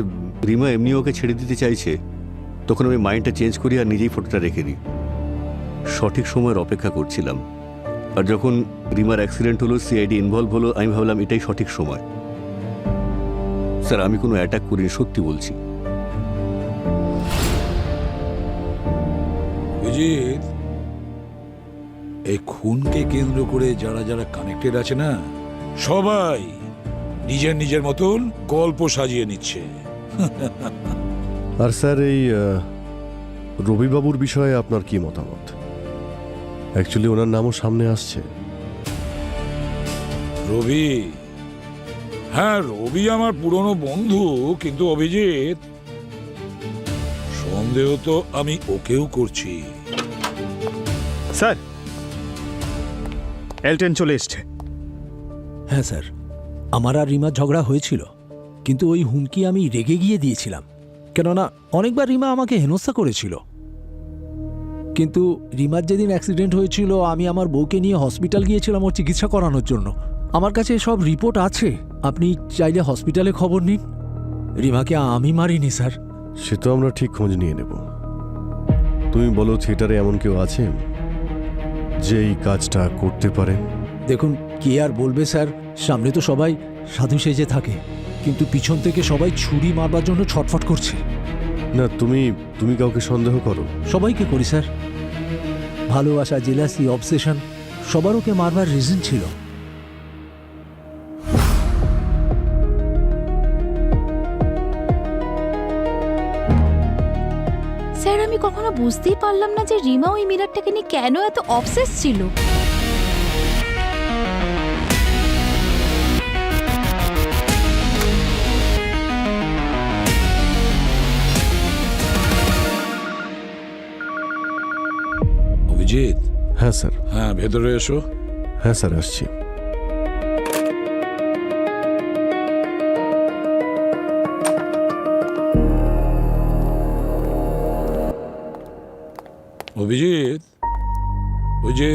G: রিমা এমনি ওকে ছেড়ে দিতে চাইছে, তখন আমি মাইন্ডটা চেঞ্জ করি আর নিজেই ফটোটা রেখে দিই। সঠিক সময়ের অপেক্ষা করছিলাম, আর যখন রিমার অ্যাক্সিডেন্ট হলো, সিআইডি ইনভলভ হলো, আমি ভাবলাম এটাই সঠিক সময়। স্যার আমি কোনো অ্যাটাক করিনি, সত্যি বলছি।
E: অভিজিৎ, এই খুনকে কেন্দ্র করে যারা যারা কানেক্টেড আছে না, সবাই নিজের নিজের মতন গল্প সাজিয়ে নিচ্ছে।
G: আর স্যার এই রবিবাবুর বিষয়ে আপনার কি মতামত? অ্যাকচুয়ালি ওনার নামও সামনে আসছে।
E: রবি? হ্যাঁ, রবি আমার পুরনো বন্ধু, কিন্তু অভিজিৎ সন্দেহ তো আমি ওকেও করছি।
J: স্যার এলটেন চলে এসছে।
F: হ্যাঁ স্যার, আমার আর রিমার ঝগড়া হয়েছিল, কিন্তু ওই হুমকি আমি রেগে গিয়ে দিয়েছিলাম, কেননা অনেকবার রিমা আমাকে হেনস্থা করেছিল। কিন্তু রিমার যেদিন অ্যাক্সিডেন্ট হয়েছিল আমি আমার বউকে নিয়ে হসপিটাল গিয়েছিলাম ওর চিকিৎসা করানোর জন্য। আমার কাছে সব রিপোর্ট আছে, আপনি চাইলে হসপিটালে খবর নিন। রিমাকে আমি মারিনি স্যার।
G: সে তো আমরা ঠিক খোঁজ নিয়ে নেব। তুমি বলো, থিয়েটারে এমন কেউ আছে যে এই কাজটা করতে পারে?
F: দেখুন, কে আর বলবে স্যার, সামনে তো সবাই সাধু সেজে থাকে, কিন্তু পিছন থেকে সবাই ছুরি মারবার জন্য ছটফট করছে।
G: না, তুমি কাউকে সন্দেহ করো?
F: সবাইকে করি স্যার। ভালোবাসা, জেলাসি, অবসেশন, সবার ওকে মারবার রিজন ছিল।
D: স্যার আমি কখনো বুঝতেই পারলাম না যে রিমা ওই মিরারটাকে নিয়ে কেন এত অবসেস ছিল।
E: অভিজিৎ,
G: হ্যাঁ স্যার।
E: হ্যাঁ ভেতরে এসো।
G: হ্যাঁ স্যার, আসছি।
E: অভিজিৎ, ওই যে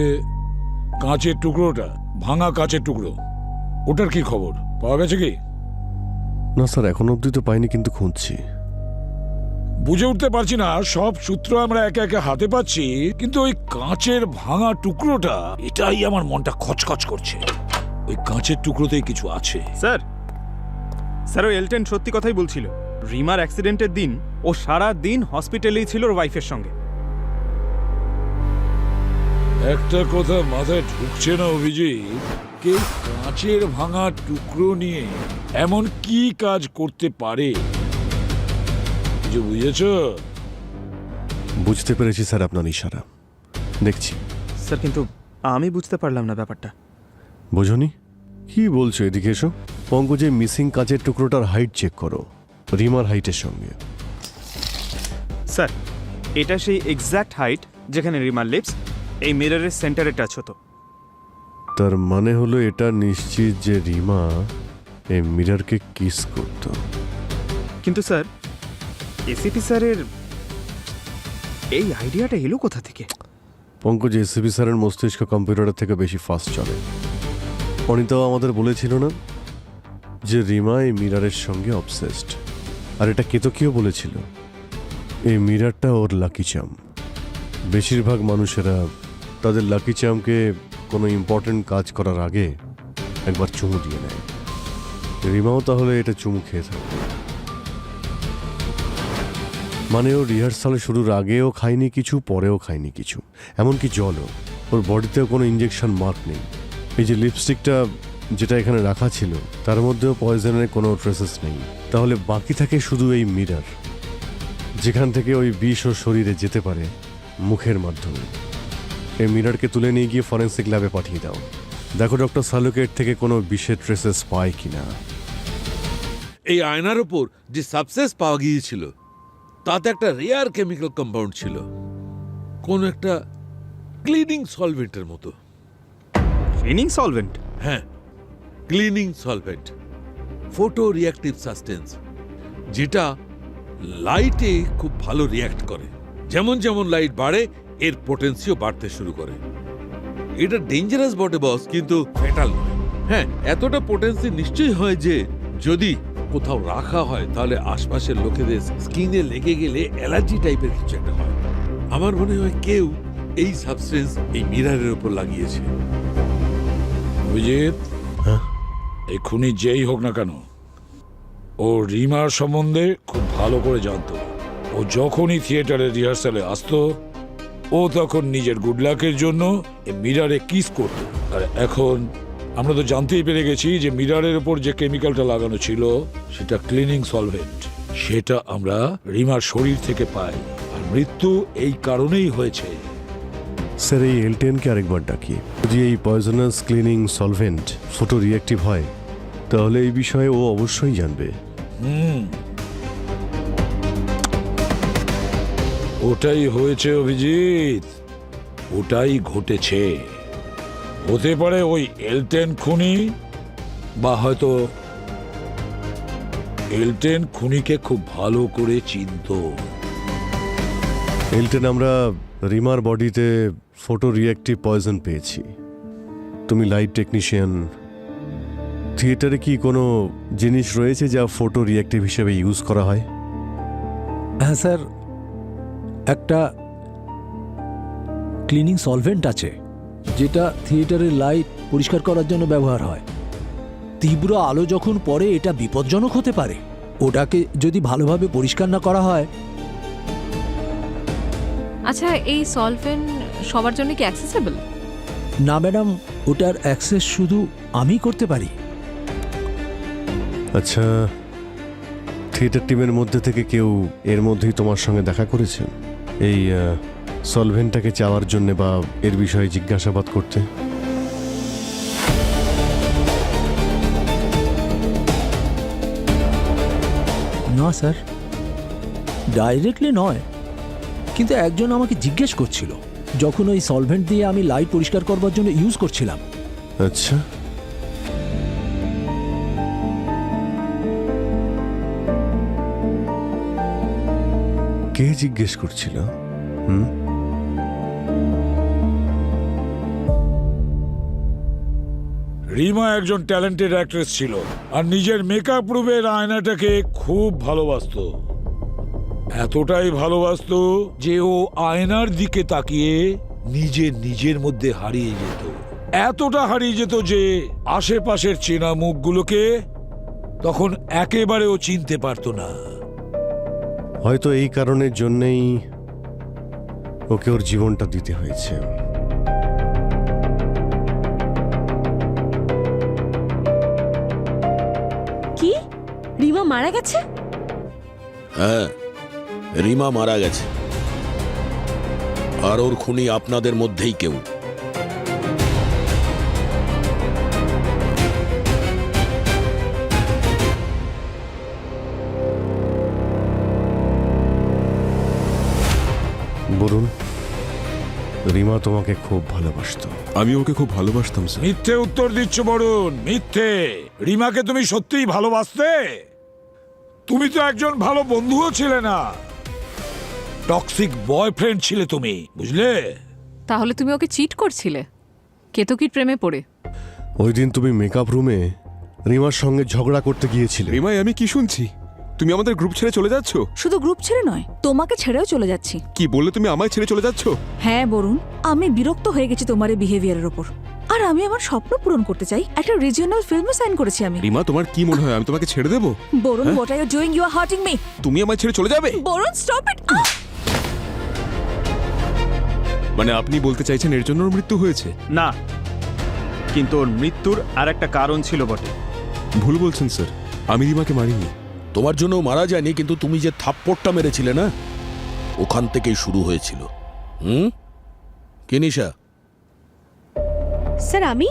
E: কাঁচের টুকরোটা, ভাঙা কাঁচের টুকরো, ওটার কি খবর? পাওয়া গেছে কি?
G: না স্যার, এখন অবধি তো পাইনি, কিন্তু খুঁজছি।
E: বুঝে উঠতে পারছি না, সব সূত্র আমরা একে একে হাতে পাচ্ছি, কিন্তু ওই কাঁচের ভাঙা টুকরোটা, এটাই আমার মনটা খচখচ করছে। ওই কাঁচের টুকরোতেই কিছু আছে।
J: স্যার, স্যার ওই এলটেন সত্যি কথাই বলছিল। রিমার অ্যাক্সিডেন্টের দিন ও সারা দিন হসপিটালেই ছিল ওর ওয়াইফের সঙ্গে।
E: একটা কথা মাথায় ঢুকছে না অভিজিৎ, কেউ কাঁচের ভাঙা টুকরো নিয়ে এমন কি কাজ করতে পারে? কিছু বুঝেছো?
G: বুঝতে পেরেছি স্যার আপনার ইশারা, দেখছি।
J: স্যার কিন্তু আমি বুঝতে পারলাম না ব্যাপারটা।
G: বোঝনি? কি বলছো? এদিকে এসো। পঙ্কজে মিসিং কাঁচের টুকরোটার হাইট চেক করো, রিমার হাইটের সঙ্গে।
J: স্যার, এটা সেই এক্স্যাক্ট হাইট যেখানে রিমার লিপস এই মিররের সেন্টারে টাচ হতো।
G: তার মানে হলো এটা নিশ্চিত যে রিমা এই মিররকে কিস করত।
J: কিন্তু স্যার, এসিপি স্যারের এই আইডিয়াটা এলো কোথা থেকে?
G: পঙ্কজ, এসিপি স্যারের মস্তিষ্ক কম্পিউটারের থেকে বেশি ফাস্ট চলে। অনিতাও আমাদের বলেছিল না যে রিমা এই মিররের সঙ্গে অবসেসড? আর এটা কেতকীও বলেছিল, এই মিররটা ওর লাকি চাম। বেশিরভাগ মানুষেরা তাদের লাকি চামকে কোনো ইম্পর্টেন্ট কাজ করার আগে একবার চুমু দিয়ে নেয়। রিমাও তাহলে এটা চুমু খেয়ে থাকে। মানে ও রিহার্সাল শুরুর আগেও খায়নি কিছু, পরেও খায়নি কিছু, এমনকি জলও। ওর বডিতেও কোনো ইঞ্জেকশন মার্ক নেই। এই যে লিপস্টিকটা যেটা এখানে রাখা ছিল, তার মধ্যেও পয়জনের কোনো ট্রেসেস নেই। তাহলে বাকি থাকে শুধু এই মিরর, যেখান থেকে ওই বিষ ও শরীরে যেতে পারে মুখের মাধ্যমে। এই মিররকে তুলে নিয়ে গিয়ে ফরেন্সিক ল্যাবে পাঠিয়ে দাও। দেখো ডক্টর সালুকেট থেকে কোনো বিষের ট্রেসেস পায় কিনা।
M: এই আয়নার উপর যে সাবস্টেন্স পাওয়া গিয়েছিল তাতে একটা রেয়ার কেমিক্যাল কম্পাউন্ড ছিল, কোন একটা ক্লিনিং সলভেন্টের মতো।
J: Cleaning solvent?
M: হ্যাঁ, cleaning solvent, photo reactive substance, যেটা লাইটে খুব ভালো রিয়্যাক্ট করে। যেমন যেমন লাইট বাড়ে এর পোটেন্সিও বাড়তে শুরু করে। এটা ডেঞ্জারাস বটে বস, কিন্তু ফ্যাটাল নয়। হ্যাঁ, এতটা পোটেন্সি নিশ্চয়ই হয় যে যদি কোথাও রাখা হয় তাহলে আশপাশের লোকেদের স্কিনে লেগে গেলে অ্যালার্জি টাইপের কিছু একটা হয়। আমার মনে হয় কেউ এই সাবস্টেন্স এই মিররের উপর লাগিয়েছে।
E: অভিজিৎ, এক্ষুনি যেই হোক না কেন, ও রিমার সম্বন্ধে খুব ভালো করে জানতো। ও যখনই থিয়েটারের রিহার্সালে আসতো, ও তখন নিজের গুড লাকের জন্য মিররে কিস করত। আর এখন আমরা তো জানতেই পেরে গেছি যে মিররের উপর যে কেমিক্যালটা লাগানো ছিল সেটা ক্লিনিং সলভেন্ট। সেটা আমরা রিমার শরীর থেকে পাই, আর মৃত্যু এই কারণেই হয়েছে।
G: স্যার, এই এলটেনকে আরেকবার ডাকি। যদি এই poisonous cleaning solvent photo reactive হয় তাহলে এই বিষয়ে ও অবশ্যই জানবে।
E: ওটাই হয়েছে অভিজিৎ, ওটাই ঘটেছে। হতে পারে ওই এলটেন খুনি, বা হয়তো এলটেন খুনিকে খুব ভালো করে চিনত।
G: এলটেন, আমরা রিমার বডিতে ফটো রিঅ্যাক্টিভ পয়জন পেয়েছি। তুমি লাইট টেকনিশিয়ান, থিয়েটারে কি কোনো জিনিস রয়েছে যা ফটো রিঅ্যাক্টিভ হিসেবে ইউজ করা হয়?
F: হ্যাঁ স্যার, একটা ক্লিনিং সলভেন্ট আছে যেটা থিয়েটারের লাইট পরিষ্কার করার জন্য ব্যবহার হয়। তীব্র আলো যখন পড়ে এটা বিপজ্জনক হতে পারে। ওটাকে যদি ভালোভাবে পরিষ্কার না করা হয়।
K: আচ্ছা, এই সলভেন্ট সবার জন্য কি অ্যাক্সেসেবল?
F: না ম্যাডাম, ওটার অ্যাক্সেস শুধু আমি করতে পারি।
G: আচ্ছা, থিয়েটার টিমের মধ্যে থেকে কেউ এর মধ্যেই তোমার সঙ্গে দেখা করেছে এই সলভেন্টটাকে চাওয়ার জন্য বা এর বিষয়ে জিজ্ঞাসাবাদ করতে?
F: না স্যার, ডাইরেক্টলি নয়, কিন্তু একজন আমাকে জিজ্ঞেস করছিল যখন ওই সলভেন্ট দিয়ে আমি লাইট পরিষ্কার করবার জন্য ইউজ করছিলাম।
G: আচ্ছা, কে জিজ্ঞেস করছিল?
E: রিমা একজন ট্যালেন্টেড অ্যাক্ট্রেস ছিল আর নিজের মেকআপ রুমের আয়নাটাকে খুব ভালোবাসতো। এতটাই ভালোবাসতো যে ও আয়নার দিকে তাকিয়ে নিজের মধ্যে হারিয়ে যেত। এতটা হারিয়ে যেত যে আশেপাশের চেনা মুখগুলোকে তখন একেবারে ও চিনতে পারতো না।
G: হয়তো এই কারণের জন্যই ওকে ওর জীবনটা দিতে হয়েছে।
L: কি রিমা মারা গেছে?
N: হ্যাঁ, রিমা মারা গেছে, আর ওর খুনি আপনাদের মধ্যেই কেউ।
G: বরুণ, রিমা তোমাকে খুব ভালোবাসতো।
B: আমি ওকে খুব ভালোবাসতাম স্যার।
E: মিথ্যে উত্তর দিচ্ছ বরুণ, মিথ্যে। রিমাকে তুমি সত্যিই ভালোবাসতে? তুমি তো একজন ভালো বন্ধুও ছিলে না, টক্সিক বয়ফ্রেন্ড ছিলে তুমি, বুঝলে?
K: তাহলে তুমি ওকে চিট করছিলে কেতকীর প্রেমে পড়ে?
G: ওই দিন তুমি মেকআপ রুমে রিমার সঙ্গে ঝগড়া করতে গিয়েছিলে।
B: রিমাই, আমি কি শুনছি? তুমি আমাদের গ্রুপ ছেড়ে চলে যাচ্ছ?
A: শুধু গ্রুপ ছেড়ে নয়, তোমাকে ছেড়েও চলে যাচ্ছি।
B: কি বললে তুমি আমায় ছেড়ে চলে যাচ্ছ?
A: হ্যাঁ বরুণ, আমি বিরক্ত হয়ে গেছি তোমার এই বিহেভিয়ারের ওপর। আর আমি আমার স্বপ্ন পূরণ করতে চাই। একটা রিজিওনাল ফিল্মে সাইন করেছি আমি।
B: রিমা, তোমার কি মনে হয় আমি তোমাকে ছেড়ে দেবো?
A: Varun, what are you doing? You are hurting me.
B: তুমি আমায় ছেড়ে চলে যাবে?
A: Varun, stop it.
B: মানে আপনি বলতে চাইছেন এর জন্য ওর মৃত্যু হয়েছে?
J: না, কিন্তু ওর মৃত্যুর আর একটা কারণ ছিল বটে।
B: ভুল বলছেন স্যার, আমি রিমাকে মারিনি।
N: তোমার জন্য মারা যায়নি, কিন্তু তুমি যে থাপ্পড়টা মেরেছিলে না, ওখান থেকেই শুরু হয়েছিল। কি নিশা?
L: স্যার আমি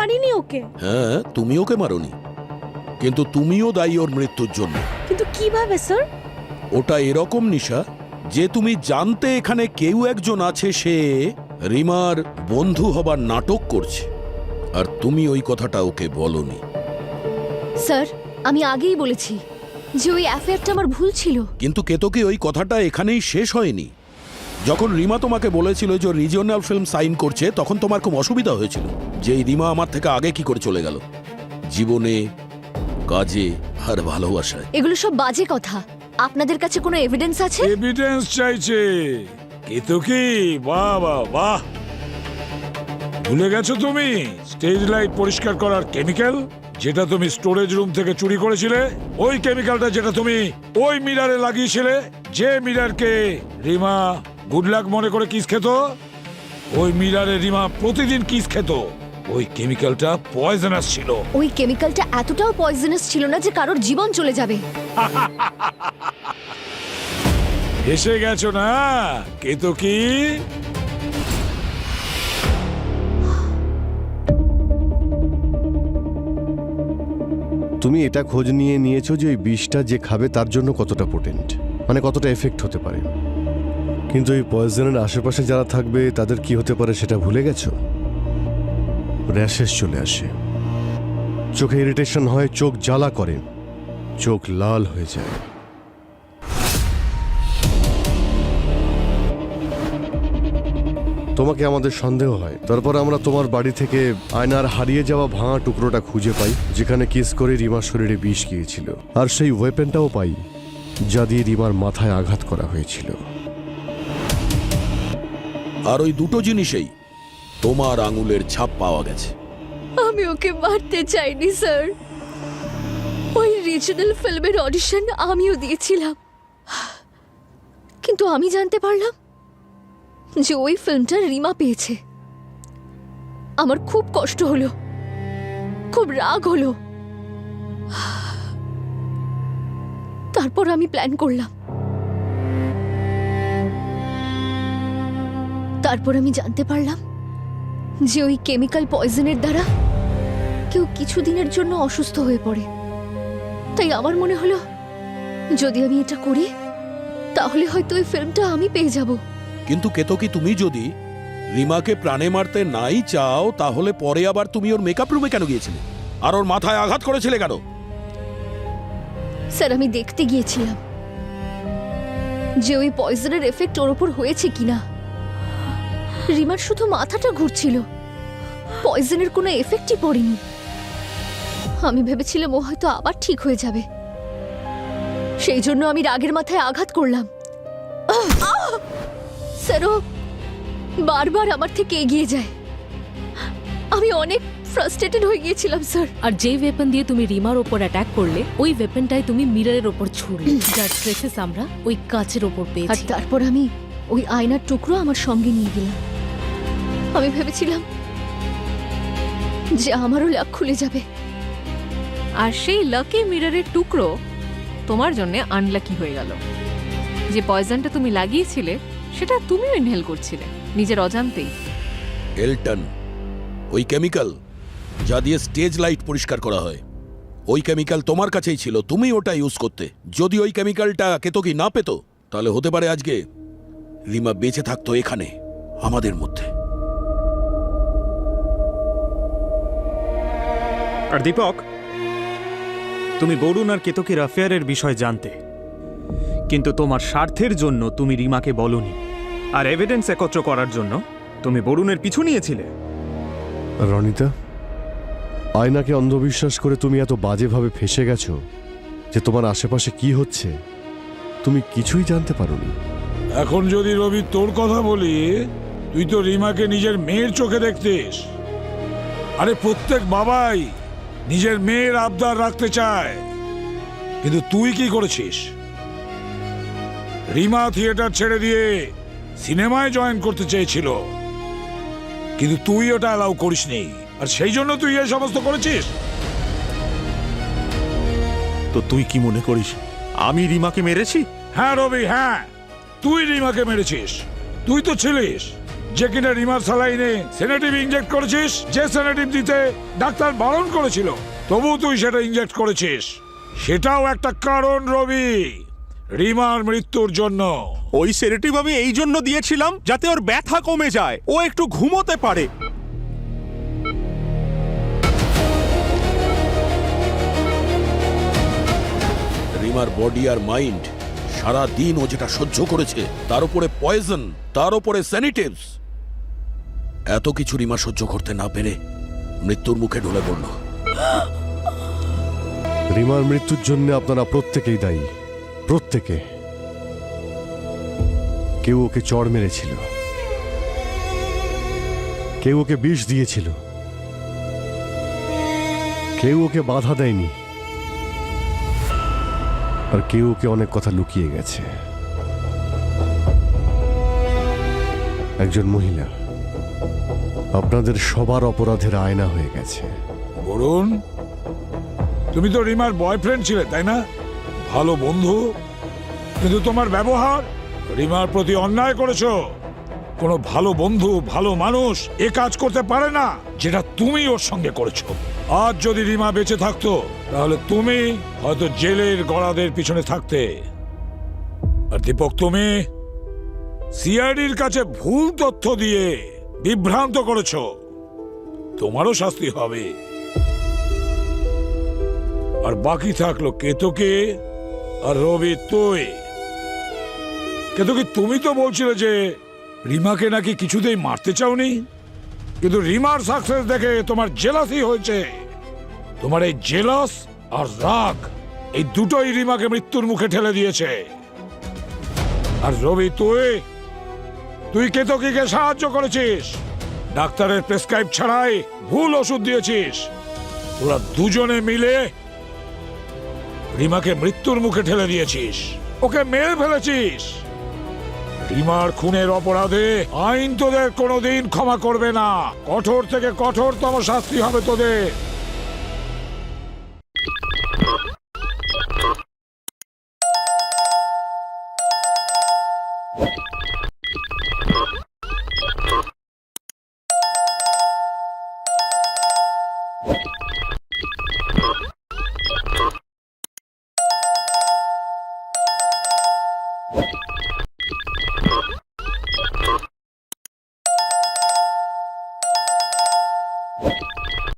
L: মারিনি ওকে।
N: হ্যাঁ, তুমি ওকে মারোনি, কিন্তু তুমিও দায়ী ওর মৃত্যুর জন্য।
L: কিন্তু কিভাবে স্যার?
N: ওটা এরকম নিশা যে তুমি জানতে এখানে কেউ একজন আছে, সে রিমার বন্ধু হবার নাটক করছে, আর তুমি ওই কথাটা ওকে বলনি।
I: স্যার, আমি আগেই বলেছি যে ওই অ্যাফেয়ারটা আমার ভুল ছিল।
N: কিন্তু কেতকী, ওই কথাটা এখানেই শেষ হয়নি। যখন রিমা তোমাকে বলেছিল যে রিজিওনাল ফিল্ম সাইন করছে, তখন তোমার খুব অসুবিধা হয়েছিল যে এই রিমা আমার থেকে আগে কি করে চলে গেল জীবনে, কাজে আর ভালোবাসায়।
I: এগুলো সব বাজে কথা। আপনাদের কাছে কোনো এভিডেন্স আছে?
E: এভিডেন্স চাইছে কেতকী? বাহ বাহ বাহ, ভুলে গেছো তুমি স্টেজ লাইট পরিষ্কার করার কেমিক্যাল, যেটা তুমি স্টোরেজ রুম থেকে চুরি করেছিলে? ওই কেমিক্যালটা যেটা তুমি ওই মিরারে লাগিয়েছিলে, যে মিরারকে রিমা গুড লাক মনে করে কিস খেত, ওই মিরারে রিমা প্রতিদিন কিস খেত। ওই কেমিক্যালটা পয়জনাস ছিল।
I: ওই কেমিক্যালটা এতটাও পয়জনাস ছিল না যে কারোর জীবন চলে যাবে।
E: এসে গেছো না কেতকী?
G: তুমি এটা খোঁজ নিয়েছো যে ওই বিষটা যে খাবে তার জন্য কতটা পোটেন্ট, মানে কতটা এফেক্ট হতে পারে। কিন্তু এই পয়জনের আশেপাশে যারা থাকবে তাদের কি হতে পারে সেটা ভুলে গেছো? র্যাশেস চলে আসে, চোখে ইরিটেশন হয়, চোখ জ্বালা করে, চোখ লাল হয়ে যায়। তোমাকে আমাদের সন্দেহ হয়, তারপর আমরা তোমার বাড়ি থেকে আয়নার হারিয়ে যাওয়া ভাঙা টুকরোটা খুঁজে পাই, যেখানে কিস করে রিমার শরীরে বিষ গিয়েছিল, আর সেই ওয়েপেনটাও পাই যা দিয়ে রিমার মাথায় আঘাত করা হয়েছিল।
N: আর ওই দুটো জিনিসেই তোমার আঙুলের ছাপ পাওয়া গেছে।
I: আমি ওকে মারতে চাইনি স্যার। ওই রিজিওনাল ফিল্মের অডিশন আমিও দিয়েছিলাম, কিন্তু আমি জানতে পারলাম যে ওই ফিল্মটা রিমা পেয়েছে। আমার খুব কষ্ট হলো, খুব রাগ হলো। তারপর আমি প্ল্যান করলাম, তারপর আমি জানতে পারলাম যে ওই কেমিক্যাল পয়জনের দ্বারা কেউ কিছুদিনের জন্য অসুস্থ হয়ে পড়ে। তাই আমার মনে হলো যদি আমি এটা করি তাহলে হয়তো ওই ফিল্মটা আমি পেয়ে যাব।
N: কিন্তু কেতকী, তুমি যদি রিমাকে প্রাণে মারতে নাই চাও, তাহলে পরে আবার তুমি ওর মেকআপ রুমে কেন গিয়েছিলে, আর ওর মাথায় আঘাত করেছিলে কেন?
I: স্যার, আমি দেখতে গিয়েছিলাম যে ওই পয়জনের এফেক্ট ওর ওপর হয়েছে কিনা। রিমার শুধু মাথাটা ঘুরছিল, পয়জনের কোনো এফেক্টই পড়েনি। আমি ভেবেছিলাম ও হয়তো আবার ঠিক হয়ে যাবে, সেই জন্য আমি রাগের মাথায় আঘাত করলাম। স্যার, ও বারবার আমার থেকে এগিয়ে যায়। আমি অনেক ফ্রাস্ট্রেটেড হয়ে গিয়েছিলাম স্যার।
L: আর যে ওয়েপন দিয়ে তুমি রিমার ওপর অ্যাটাক করলে, ওই ওয়েপনটাই তুমি মিররের ওপর ছুড়লে, যার ট্রেসেস আমরা ওই কাচের ওপর
I: আর
L: পেয়েছি।
I: তারপর আমি ওই আয়নার টুকরো আমার সঙ্গে নিয়ে গেলাম। আমি ভেবেছিলাম যে আমারও লাক খুলে যাবে।
K: আর সেই লাকি মিররের টুকরো তোমার জন্য আনলাকি হয়ে গেল। যে পয়জনটা তুমি লাগিয়েছিলে সেটা তুমিও ইনহেল করছিলে নিজের অজান্তেই।
N: এলটন, ওই কেমিক্যাল যা দিয়ে স্টেজ লাইট পরিষ্কার করা হয়, ওই কেমিক্যাল তোমার কাছেই ছিল, তুমি ওটা ইউজ করতে। যদি ওই কেমিক্যালটা কেতকী না পেত, তাহলে হতে পারে আজকে রিমা বেঁচে থাকতো এখানে আমাদের মধ্যে।
J: আর দীপক, তুমি বরুণ আর কেতকীর অ্যাফেয়ারের বিষয় জানতে, কিন্তু তোমার স্বার্থের জন্য তুমি রিমাকে বলনি, আর এভিডেন্স একত্র করার জন্য তুমি বরুণের পিছু নিয়েছিলে।
G: রনিতা, আয়নাকে অন্ধবিশ্বাস করে তুমি এত বাজেভাবে ফেঁসে গেছো যে তোমার আশেপাশে কি হচ্ছে তুমি কিছুই জানতে পারোনি।
E: এখন যদি রবি তোর কথা বলি, তুই তো রিমাকে নিজের মেয়ের চোখে দেখতিস। আরে প্রত্যেক বাবাই নিজের মেয়ের আবদার রাখতে চায়, কিন্তু তুই কি করেছিস? রিমা থিয়েটার ছেড়ে দিয়ে সিনেমায় জয়েন করতে চেয়েছিল, কিন্তু তুই ওটা অ্যালাউ করিসনি, আর সেই জন্য তুই এই সমস্ত করেছিস।
C: তো তুই কি মনে করিস আমি রিমাকে মেরেছি?
E: হ্যাঁ রবি, হ্যাঁ, তুই রিমাকে মেরেছিস। তুই তো ছিলিস যে কিনা রিমার স্যালাইনে সেডেটিভ ইনজেক্ট করেছিস, যে সেডেটিভ দিতে ডাক্তার বারণ করেছিল, তবু তুই সেটা ইনজেক্ট করেছিস। সেটাও একটা কারণ রবি, রিমার মৃত্যুর জন্য।
C: ওই সেডেটিভ আমি এই জন্য দিয়েছিলাম যাতে ওর ব্যথা কমে যায়, ও একটু ঘুমোতে পারে।
N: রিমার বডি আর মাইন্ড সারা দিন ও যেটা সহ্য করেছে, তার উপরে পয়জন, তার উপরে স্যানিটিভস, এত কিছু রিমা সহ্য করতে না পেরে মৃত্যুর মুখে ঢলে পড়ল।
G: রিমার মৃত্যুর জন্য আপনারা প্রত্যেকেই দায়ী, প্রত্যেকে। কেউ ওকে চড় মেরেছিল, কেউ ওকে বিষ দিয়েছিল, কেউ ওকে বাধা দেয়নি, আর কেউ ওকে অনেক কথা লুকিয়ে গেছে। একজন মহিলা আপনাদের সবার অপরাধের আয়না হয়ে গেছে।
E: বরুণ, তুমি তো রিমার বয়ফ্রেন্ড ছিলে, তাই না? ভালো বন্ধু, কিন্তু তোমার ব্যবহার রিমার প্রতি অন্যায় করেছো। কোনো ভালো বন্ধু, ভালো মানুষ এ কাজ করতে পারে না যেটা তুমি ওর সঙ্গে করেছো। আজ যদি রিমা বেঁচে থাকতো, তাহলে তুমি হয়তো জেলের গড়াদের পিছনে থাকতে। আর দীপক, তুমি সিআইডির কাছে ভুল তথ্য দিয়ে বিভ্রান্ত করেছো, তোমারও শাস্তি হবে। আর বাকি থাকলো কেতকী আর রবি, তুই। কেতকী, তুমি তো বলছিলে যে রিমাকে নাকি কিছুতেই মারতে চাওনি, কিন্তু রিমার সাকসেস দেখে তোমার জেলাসি হয়েছে। তোমার এই জেলাস আর রাগ, এই দুটোই রিমাকে মৃত্যুর মুখে ঠেলে দিয়েছে। আর রবি, তুই কেতকীকে সাহায্য করেছিস, ডাক্তারের প্রেসক্রাইব ছাড়াই ভুল ওষুধ দিয়েছিস। তোরা দুজনে মিলে রিমাকে মৃত্যুর মুখে ঠেলে দিয়েছিস, ওকে মেরে ফেলেছিস। রিমার খুনের অপরাধে আইন তোদের কোনোদিন ক্ষমা করবে না, কঠোর থেকে কঠোরতম শাস্তি হবে তোদের।